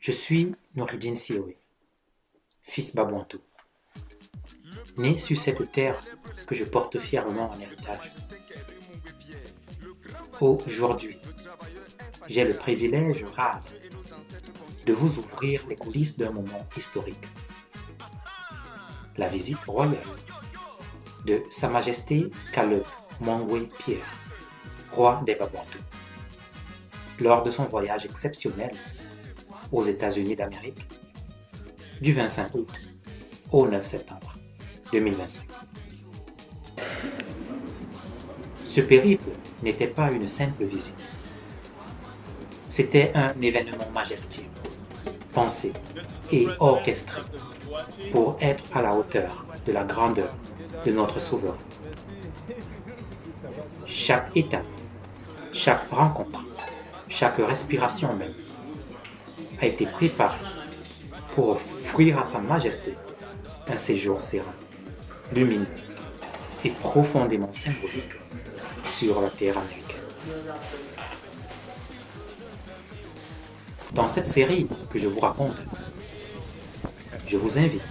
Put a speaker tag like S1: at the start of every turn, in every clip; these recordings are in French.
S1: Je suis Noureddine Sioé, fils Babouantou, né sur cette terre que je porte fièrement en héritage. Aujourd'hui, j'ai le privilège rare de vous ouvrir les coulisses d'un moment historique. La visite royale de Sa Majesté Caleb Mangwe Pierre, roi des Babouantou, lors de son voyage exceptionnel aux États-Unis d'Amérique du 25 août au 9 septembre 2025. Ce périple n'était pas une simple visite. C'était un événement majestueux, pensé et orchestré pour être à la hauteur de la grandeur de notre souverain. Chaque étape, chaque rencontre, chaque respiration même a été préparée pour offrir à Sa Majesté un séjour serein, lumineux et profondément symbolique sur la terre américaine. Dans cette série que je vous raconte, je vous invite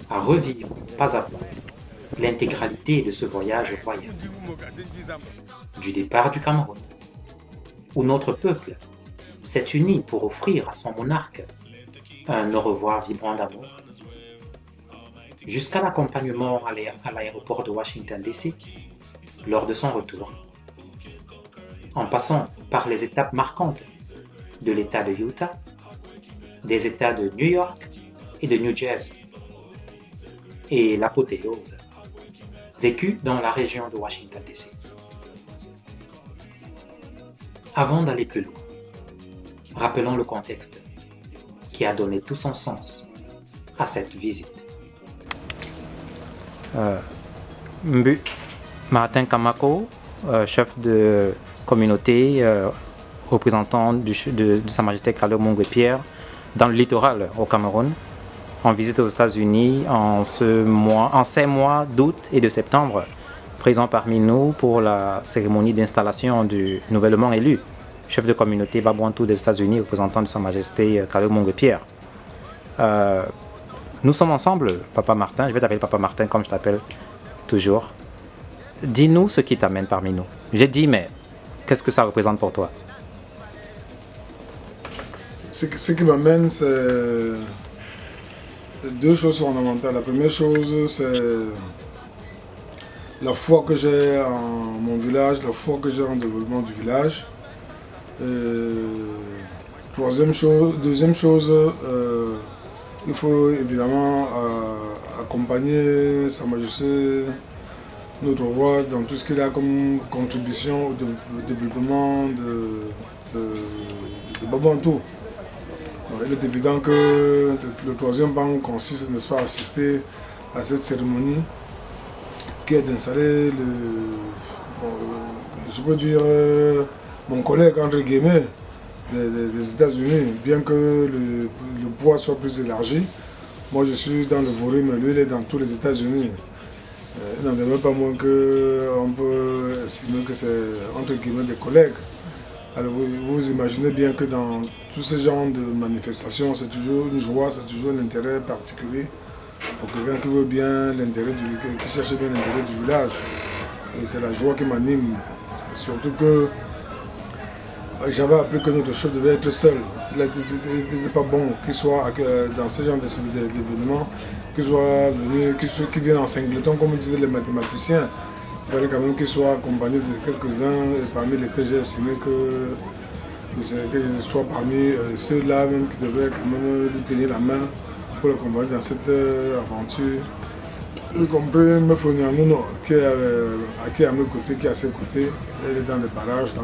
S1: à revivre pas à pas l'intégralité de ce voyage royal. Du départ du Cameroun, où notre peuple s'est uni pour offrir à son monarque un au revoir vibrant d'amour, jusqu'à l'accompagnement à l'aéroport de Washington DC lors de son retour, en passant par les étapes marquantes de l'État de Utah, des États de New York et de New Jersey, et l'apothéose vécue dans la région de Washington DC. Avant d'aller plus loin, rappelons le contexte qui a donné tout son sens à cette visite.
S2: Mbu Martin Kamako, chef de communauté, représentant de Sa Majesté Caleb Mangwe Pierre dans le littoral au Cameroun, en visite aux États-Unis en ces mois d'août et de septembre, présent parmi nous pour la cérémonie d'installation du nouvellement élu chef de communauté Babouantou des États-Unis, représentant de Sa Majesté Caleb Mangwe Pierre. Nous sommes ensemble, Papa Martin, je vais t'appeler Papa Martin comme je t'appelle toujours. Dis-nous ce qui t'amène parmi nous. J'ai dit, mais qu'est-ce que ça représente pour toi?
S3: Ce qui m'amène, c'est deux choses fondamentales. La première chose, c'est la foi que j'ai en mon village, la foi que j'ai en le développement du village. Deuxième chose, il faut évidemment accompagner Sa Majesté, notre roi, dans tout ce qu'il a comme contribution au développement de Babouantou. Il est évident que le troisième banc consiste, n'est-ce pas, à assister à cette cérémonie qui est d'installer je peux dire, mon collègue entre guillemets des États-Unis, bien que le poids soit plus élargi. Moi je suis dans le Voré, mais lui il est dans tous les États-Unis. Il n'en demeure pas moins qu'on peut estimer que c'est entre guillemets des collègues. Alors vous imaginez bien que dans tous ces genres de manifestations, c'est toujours une joie, c'est toujours un intérêt particulier pour quelqu'un qui veut bien qui cherche bien l'intérêt du village. Et c'est la joie qui m'anime. Surtout que j'avais appris que notre chef devait être seul. Il n'était pas bon qu'il soit dans ce genre d'événements, qu'il soit venu, qu'il vienne en singleton, comme disaient les mathématiciens. Il fallait quand même qu'il soit accompagné de quelques-uns, et parmi lesquels j'ai estimé qu'il soit parmi ceux-là même qui devaient quand même lui tenir la main pour l'accompagner dans cette aventure. Y compris Meufo Nianouno, qui est à mes côtés, qui est à ses côtés, elle est dans les parages là.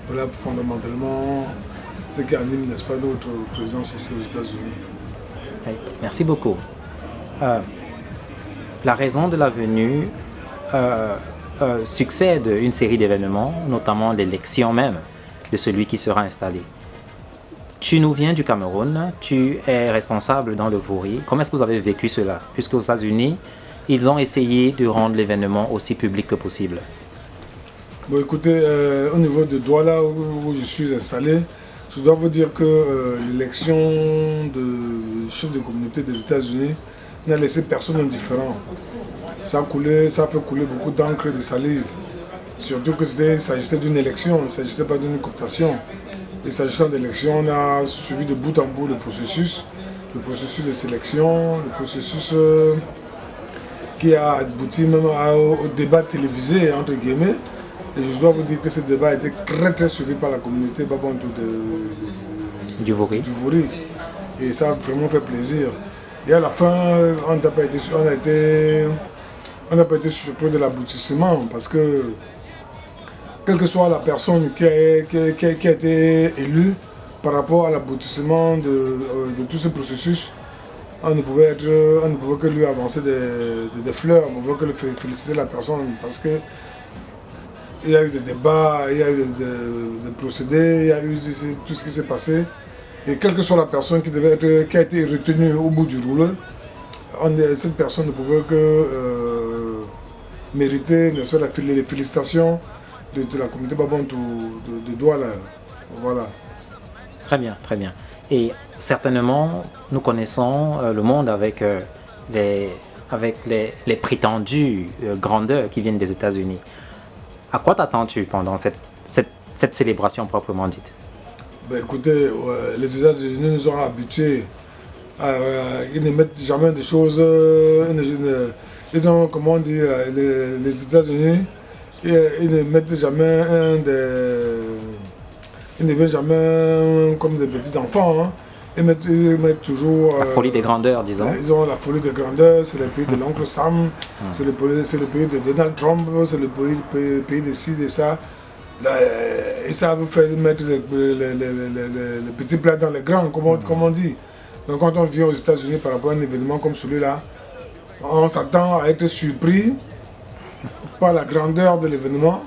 S3: Voilà fondamentalement ce qui anime, n'est-ce pas, notre présence ici aux États-Unis.
S2: Oui, merci beaucoup. La raison de la venue succède une série d'événements, notamment l'élection même de celui qui sera installé. Tu nous viens du Cameroun, tu es responsable dans le Vori. Comment est-ce que vous avez vécu cela? Puisqu'aux États-Unis, ils ont essayé de rendre l'événement aussi public que possible.
S3: Bon, écoutez, au niveau de Douala où je suis installé, je dois vous dire que l'élection de chef de communauté des États-Unis n'a laissé personne indifférent. Ça a fait couler beaucoup d'encre et de salive. Surtout que il s'agissait d'une élection, il ne s'agissait pas d'une cooptation. Et s'agissant d'élection, on a suivi de bout en bout le processus de sélection, le processus qui a abouti même au débat télévisé, entre guillemets. Et je dois vous dire que ce débat a été très très suivi par la communauté babantou
S2: Du Vori.
S3: Et ça a vraiment fait plaisir. Et à la fin, on n'a pas été surpris de l'aboutissement parce que quelle que soit la personne qui a été élue par rapport à l'aboutissement de tout ce processus, on ne pouvait que lui avancer des fleurs, on ne pouvait que féliciter la personne parce que il y a eu des débats, il y a eu des procédés, il y a eu tout ce qui s'est passé. Et quelle que soit la personne qui a été retenue au bout du rouleau, cette personne ne pouvait que mériter, n'est-ce pas, les félicitations de la communauté babantou de Douala. Voilà.
S2: Très bien, très bien. Et certainement, nous connaissons le monde avec les prétendues grandeurs qui viennent des États-Unis. À quoi t'attends-tu pendant cette célébration proprement dite?
S3: Ben écoutez, les États-Unis nous ont habitués. Ils ne mettent jamais des choses. Ils ont, comment on dit, les États-Unis, ils ne mettent jamais ils ne viennent jamais comme des petits enfants. Hein. Ils mettent toujours...
S2: La folie des grandeurs, disons.
S3: Ils ont la folie des grandeurs, c'est le pays de l'oncle Sam, c'est le pays de Donald Trump, c'est le pays de ci, de ça. Ils savent faire mettre les petits plats dans les grands, comme on dit. Donc quand on vient aux États-Unis par rapport à un événement comme celui-là, on s'attend à être surpris par la grandeur de l'événement,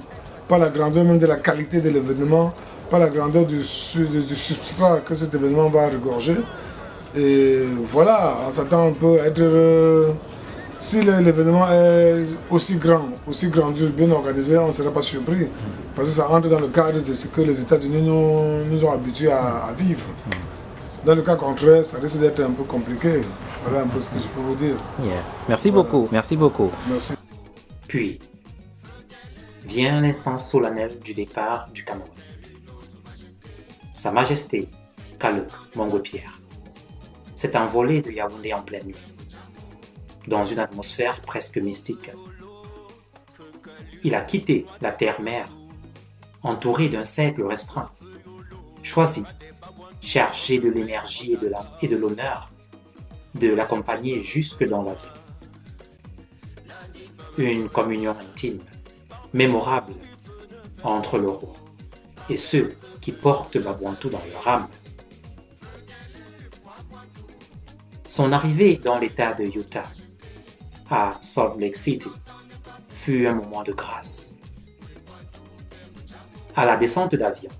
S3: par la grandeur même de la qualité de l'événement, par la grandeur du substrat que cet événement va regorger. Et voilà, on s'attend un peu à être... si l'événement est aussi grand, aussi grandiose, bien organisé, on ne serait pas surpris. Parce que ça entre dans le cadre de ce que les États-Unis nous ont habitués à vivre. Dans le cas contraire, ça risque d'être un peu compliqué. Voilà un peu ce que je peux vous dire.
S2: Yeah. Merci beaucoup, merci beaucoup.
S3: Merci.
S1: Puis, vient l'instant solennel du départ du Cameroun. Sa Majesté Kaluk Mongwe-Pierre s'est envolé de Yaoundé en pleine nuit, dans une atmosphère presque mystique. Il a quitté la terre-mère, entouré d'un cercle restreint, choisi, chargé de l'énergie et de l'honneur, de l'accompagner jusque dans l'avion. Une communion intime, mémorable, entre le roi et ceux qui portent Babouantou dans leur âme. Son arrivée dans l'État de Utah, à Salt Lake City, fut un moment de grâce. À la descente d'avion,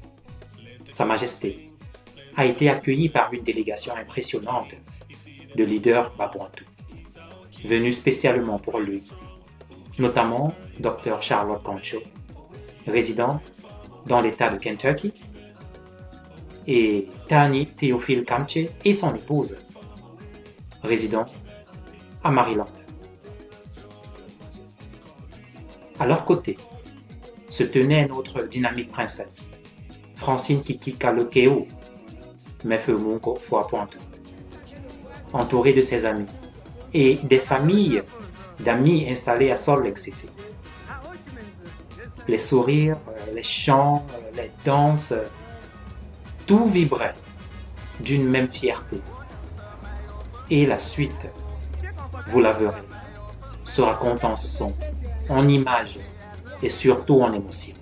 S1: Sa Majesté a été accueillie par une délégation impressionnante de leaders Babouantou, venus spécialement pour lui, notamment Dr Charlotte Concho, résidente dans l'État de Kentucky, et Tani Théophile Kamche et son épouse, résidant à Maryland. À leur côté se tenait notre dynamique princesse, Francine Kiki Kalokeo, Mefeu Mungo Foapointou, entourée de ses amis et des familles d'amis installés à Salt Lake City. Les sourires, les chants, les danses, tout vibrait d'une même fierté. Et la suite, vous la verrez, se raconte en son, en images et surtout en émotion.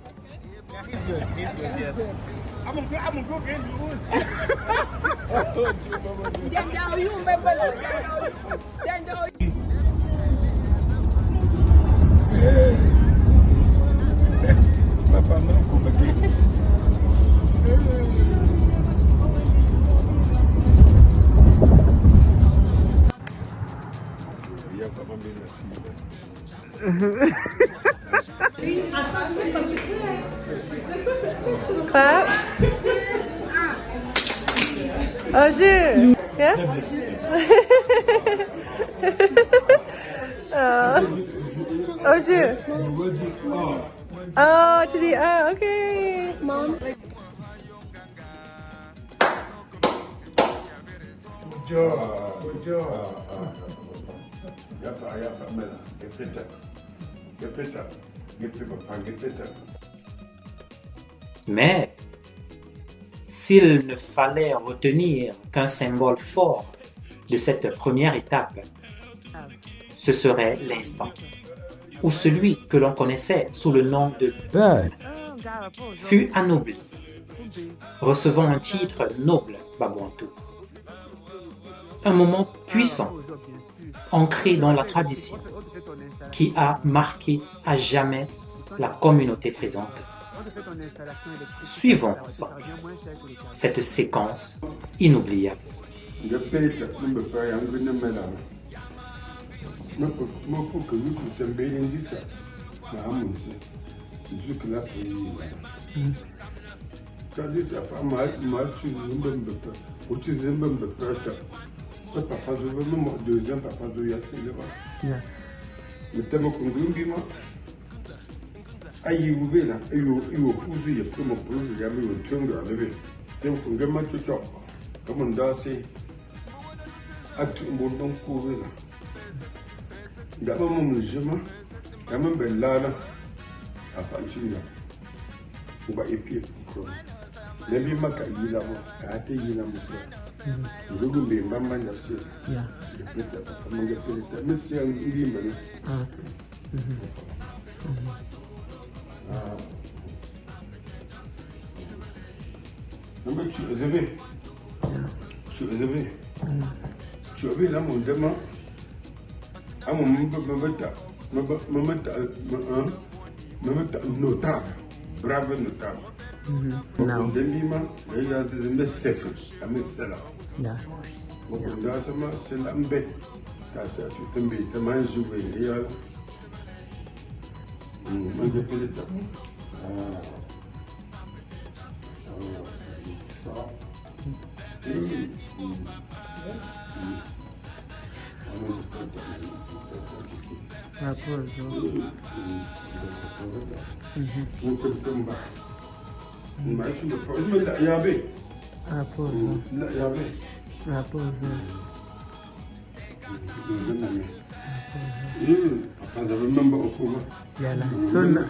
S4: Clap. Oju. Yeah? Oju. Oh, to the okay. Mom.
S3: Good job. Good job. Yafa, Mela. Get better. Get better. Get better. Get better.
S1: Mais s'il ne fallait retenir qu'un symbole fort de cette première étape, ce serait l'instant où celui que l'on connaissait sous le nom de Bird fut anobli, recevant un titre noble Babouantou. Un moment puissant, ancré dans la tradition, qui a marqué à jamais la communauté présente. Suivons ensemble cette séquence inoubliable.
S3: Ayi uvela iyo uzu ye primo prulu ya mi untunga lebe tem kungema chucho kama ndasi atu mbondon kuvela ndaba mu mjima kama belala apanchinya uba epi ko lebi maka yila mo ate yila mo ko ngugu mbe mbamba ndasi ya peta kama ngepeta misi ngimba ni Tu es élevé. Tu es élevé. Tu es élevé là, mon demain. À mon notable. Brave notable. Non. Demi-ma, il y a des messifs. À mes cela. Bon, dans ce moment, c'est l'ambé. T'as ça, tu t'embêtes, t'as mangé, il y a.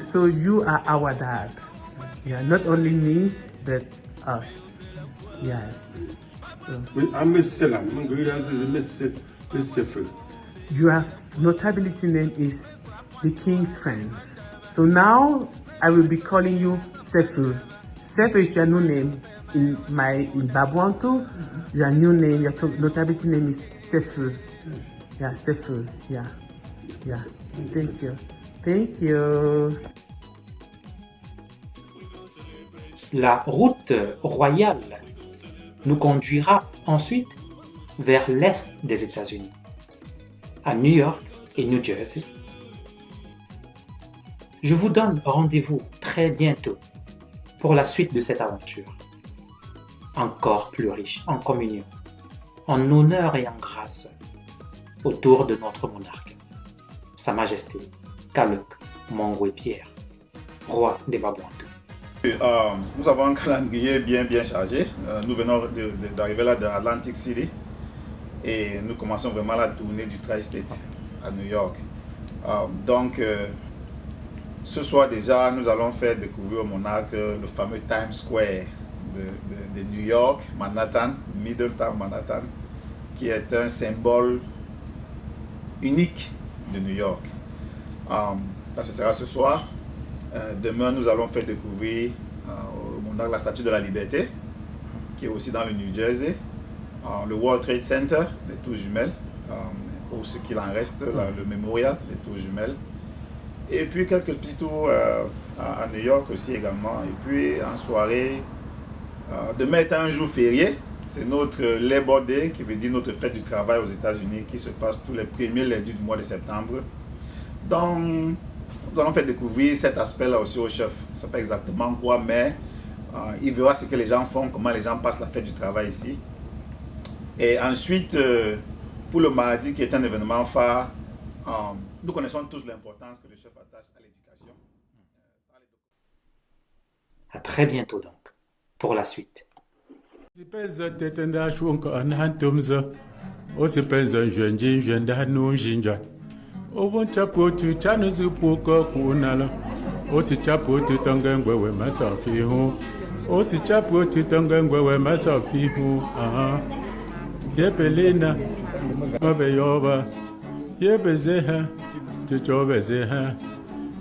S5: So you are our dad. Yeah, not only me, but us. Yes. So your notability name is the King's Friends. So now I will be calling you Sefu. Sefu is your new name in Babouantou. Your new name, your notability name is Sefu. Yeah, Sefu. Yeah. Thank you. Thank you.
S1: La route royale nous conduira ensuite vers l'est des États-Unis, à New York et New Jersey. Je vous donne rendez-vous très bientôt pour la suite de cette aventure, encore plus riche en communion, en honneur et en grâce, autour de notre monarque, Sa Majesté Kalouk Mongwe Pierre, roi des Babouantou.
S6: Nous avons un calendrier bien chargé. Nous venons d'arriver là de Atlantic City et nous commençons vraiment la tournée du Tri-State à New York. Donc, ce soir déjà, nous allons faire découvrir au monarque le fameux Times Square de New York, Manhattan, Middletown Manhattan, qui est un symbole unique de New York. Ça, ce sera ce soir. Demain, nous allons faire découvrir au monarque On a la Statue de la Liberté, qui est aussi dans le New Jersey. Le World Trade Center, les tours jumelles, ou ce qu'il en reste, le mémorial, les tours jumelles. Et puis quelques petits tours à New York aussi également. Et puis en soirée, demain est un jour férié. C'est notre Labor Day, qui veut dire notre fête du travail aux États-Unis, qui se passe tous les premiers lundis du mois de septembre. Donc, nous allons faire découvrir cet aspect-là aussi au chef. Je ne sais pas exactement quoi, mais il verra ce que les gens font, comment les gens passent la fête du travail ici. Et ensuite, pour le mardi, qui est un événement phare, nous connaissons tous l'importance que le chef attache à l'éducation.
S1: À très bientôt donc, pour la suite.
S7: Yepelena mabeyoba yebezeha tuchobezeha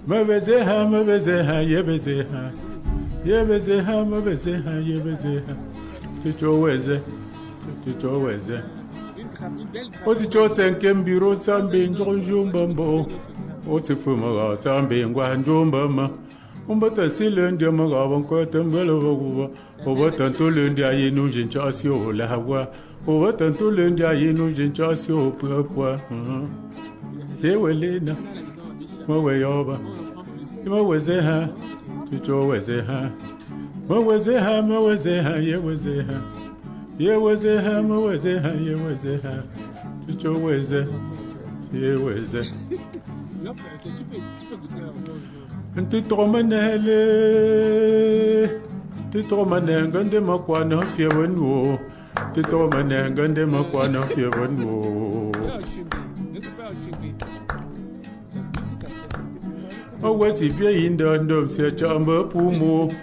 S7: mabezeha yebezeha mabezeha yebezeha tuchoweze osichose nkembiro sambe njonjumbambo osifuma sambe ngwanjumbama umbata silende magabonko tembelo obata tolende ayenu jinchasi olawa obata tolende ayenu jinchasi opwa yewelena maweyoba mawezeha tuchowezeha mawezeha yewezeha mawezeha tuchoweze yeweze Titromanenga nde makwana fiewenwo. Titromanenga nde makwana fiewenwo. Wezi pie inda ndom se chamba pumo.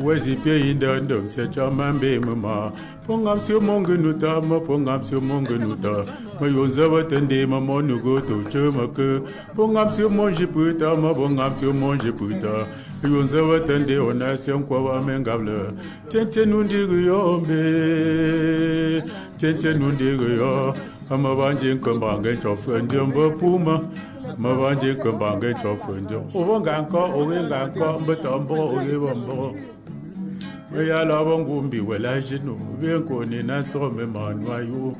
S7: Wezi pie inda ndom se chamba mama. Pongam si mongenuta ma pongam si mongenuta. Ma yonzava tende ma monugo to chemake. Pongam si monji puta ma pongam si monji puta. Yonzava tende ona si kwa wa mengable. Tente nundi yombe. Tente nundi yo. Ama banjin kambanga chofende mba puma. Ma banjin kambanga chofende. Owanganko owanganko mbatambo owambo. Ya la bangumbi wela jino benko ni naso me manwayo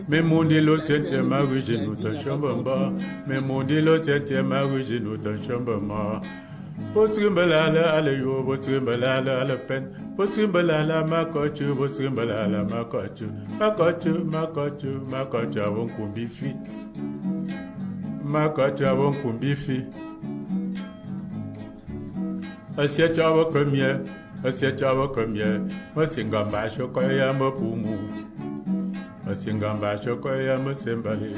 S7: me monde lo sente magujino ta chambamba me monde lo sente magujino ta chambamba posrimbalala ala yo posrimbalala ala pen posrimbalala makochu posrimbalala makochu avon kumbifi makochu avon kumbifi Asia chawa kamye, masingamba shokoya mapumu, masingamba shokoya masembale.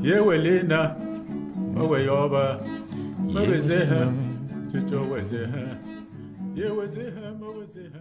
S7: Yewelena, maweyoba, mawezeha, chichowezeha, yewezeha, mawezeha.